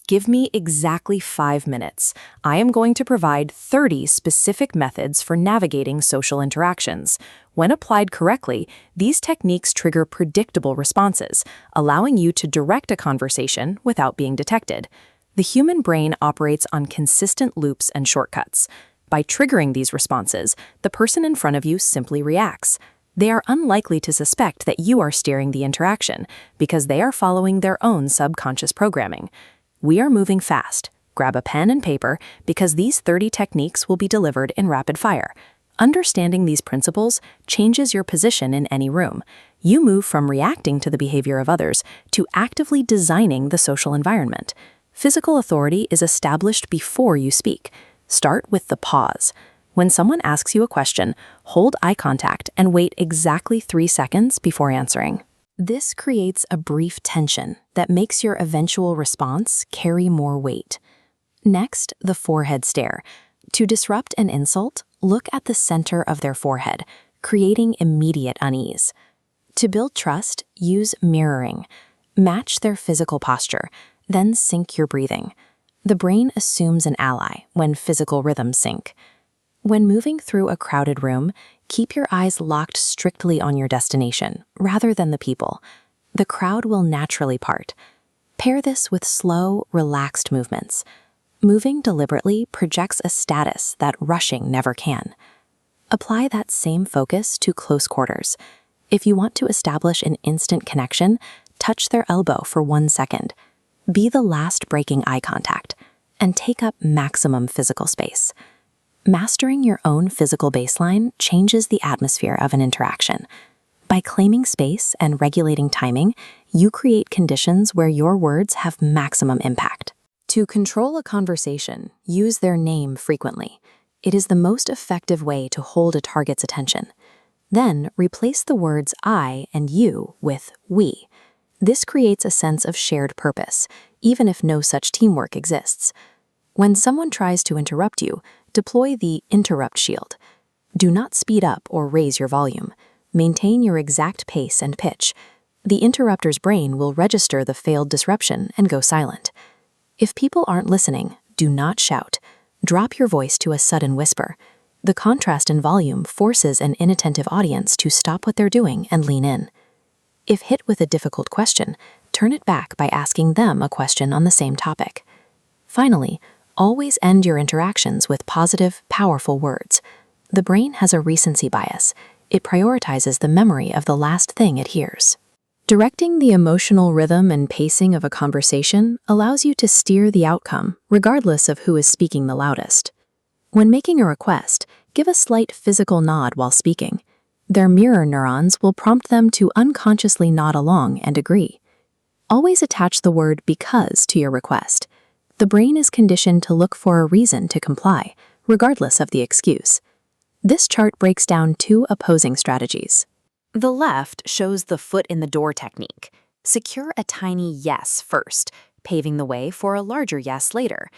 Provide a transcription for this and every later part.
Give me exactly 5 minutes. I am going to provide 30 specific methods for navigating social interactions. When applied correctly, these techniques trigger predictable responses, allowing you to direct a conversation without being detected. The human brain operates on consistent loops and shortcuts. By triggering these responses, the person in front of you simply reacts. They are unlikely to suspect that you are steering the interaction because they are following their own subconscious programming. We are moving fast. Grab a pen and paper because these 30 techniques will be delivered in rapid fire. Understanding these principles changes your position in any room. You move from reacting to the behavior of others to actively designing the social environment. Physical authority is established before you speak. Start with the pause. When someone asks you a question, hold eye contact and wait exactly 3 seconds before answering. This creates a brief tension that makes your eventual response carry more weight. Next, the forehead stare. To disrupt an insult, look at the center of their forehead, creating immediate unease. To build trust, use mirroring. Match their physical posture, then sync your breathing. The brain assumes an ally when physical rhythms sync. When moving through a crowded room, keep your eyes locked strictly on your destination, rather than the people. The crowd will naturally part. Pair this with slow, relaxed movements. Moving deliberately projects a status that rushing never can. Apply that same focus to close quarters. If you want to establish an instant connection, touch their elbow for 1 second. Be the last breaking eye contact, and take up maximum physical space. Mastering your own physical baseline changes the atmosphere of an interaction. By claiming space and regulating timing, you create conditions where your words have maximum impact. To control a conversation, use their name frequently. It is the most effective way to hold a target's attention. Then, replace the words I and you with we. This creates a sense of shared purpose, even if no such teamwork exists. When someone tries to interrupt you, deploy the interrupt shield. Do not speed up or raise your volume. Maintain your exact pace and pitch. The interrupter's brain will register the failed disruption and go silent. If people aren't listening, do not shout. Drop your voice to a sudden whisper. The contrast in volume forces an inattentive audience to stop what they're doing and lean in. If hit with a difficult question, turn it back by asking them a question on the same topic. Finally, always end your interactions with positive, powerful words. The brain has a recency bias. It prioritizes the memory of the last thing it hears. Directing the emotional rhythm and pacing of a conversation allows you to steer the outcome, regardless of who is speaking the loudest. When making a request, give a slight physical nod while speaking. Their mirror neurons will prompt them to unconsciously nod along and agree. Always attach the word because to your request. The brain is conditioned to look for a reason to comply, regardless of the excuse. This chart breaks down 2 opposing strategies. The left shows the foot in the door technique. Secure a tiny yes first, paving the way for a larger yes later.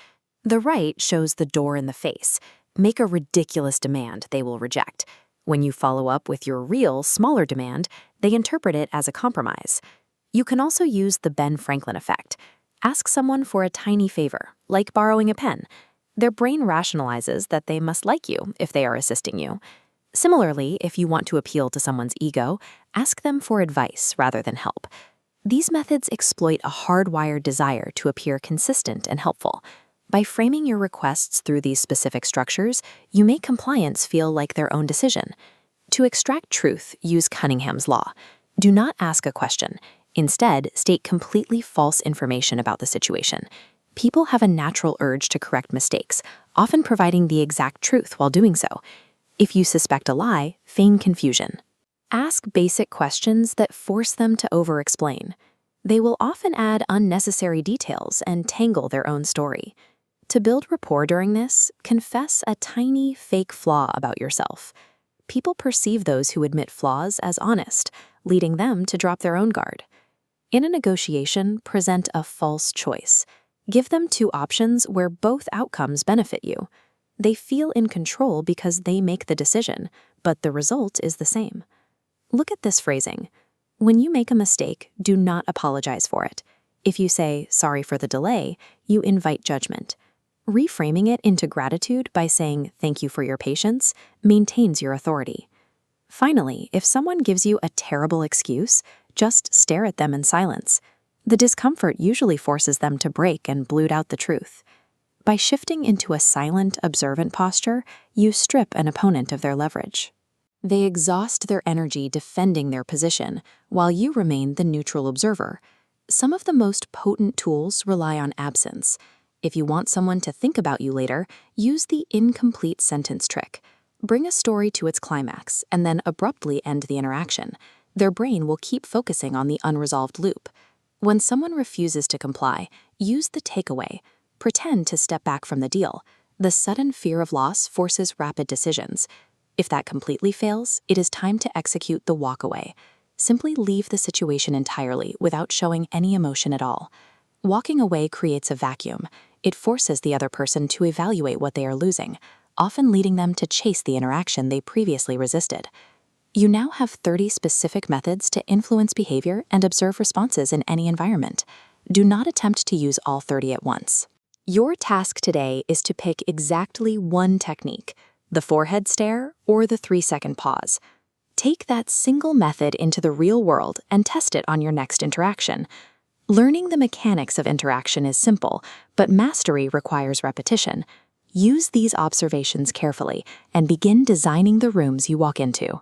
The right shows the door in the face. Make a ridiculous demand they will reject. When you follow up with your real, smaller demand, they interpret it as a compromise. You can also use the Ben Franklin effect. Ask someone for a tiny favor, like borrowing a pen. Their brain rationalizes that they must like you if they are assisting you. Similarly, if you want to appeal to someone's ego, ask them for advice rather than help. These methods exploit a hardwired desire to appear consistent and helpful. By framing your requests through these specific structures, you make compliance feel like their own decision. To extract truth, use Cunningham's law. Do not ask a question. Instead, state completely false information about the situation. People have a natural urge to correct mistakes, often providing the exact truth while doing so. If you suspect a lie, feign confusion. Ask basic questions that force them to over-explain. They will often add unnecessary details and tangle their own story. To build rapport during this, confess a tiny, fake flaw about yourself. People perceive those who admit flaws as honest, leading them to drop their own guard. In a negotiation, present a false choice. Give them 2 options where both outcomes benefit you. They feel in control because they make the decision, but the result is the same. Look at this phrasing. When you make a mistake, do not apologize for it. If you say, "Sorry for the delay," you invite judgment. Reframing it into gratitude by saying, "Thank you for your patience," maintains your authority. Finally, if someone gives you a terrible excuse, just stare at them in silence. The discomfort usually forces them to break and blurt out the truth. By shifting into a silent, observant posture, you strip an opponent of their leverage. They exhaust their energy defending their position, while you remain the neutral observer. Some of the most potent tools rely on absence. If you want someone to think about you later, use the incomplete sentence trick. Bring a story to its climax and then abruptly end the interaction. Their brain will keep focusing on the unresolved loop. When someone refuses to comply, use the takeaway. Pretend to step back from the deal. The sudden fear of loss forces rapid decisions. If that completely fails, it is time to execute the walkaway. Simply leave the situation entirely without showing any emotion at all. Walking away creates a vacuum. It forces the other person to evaluate what they are losing, often leading them to chase the interaction they previously resisted. You now have 30 specific methods to influence behavior and observe responses in any environment. Do not attempt to use all 30 at once. Your task today is to pick exactly one technique, the forehead stare or the 3-second pause. Take that single method into the real world and test it on your next interaction. Learning the mechanics of interaction is simple, but mastery requires repetition. Use these observations carefully and begin designing the rooms you walk into.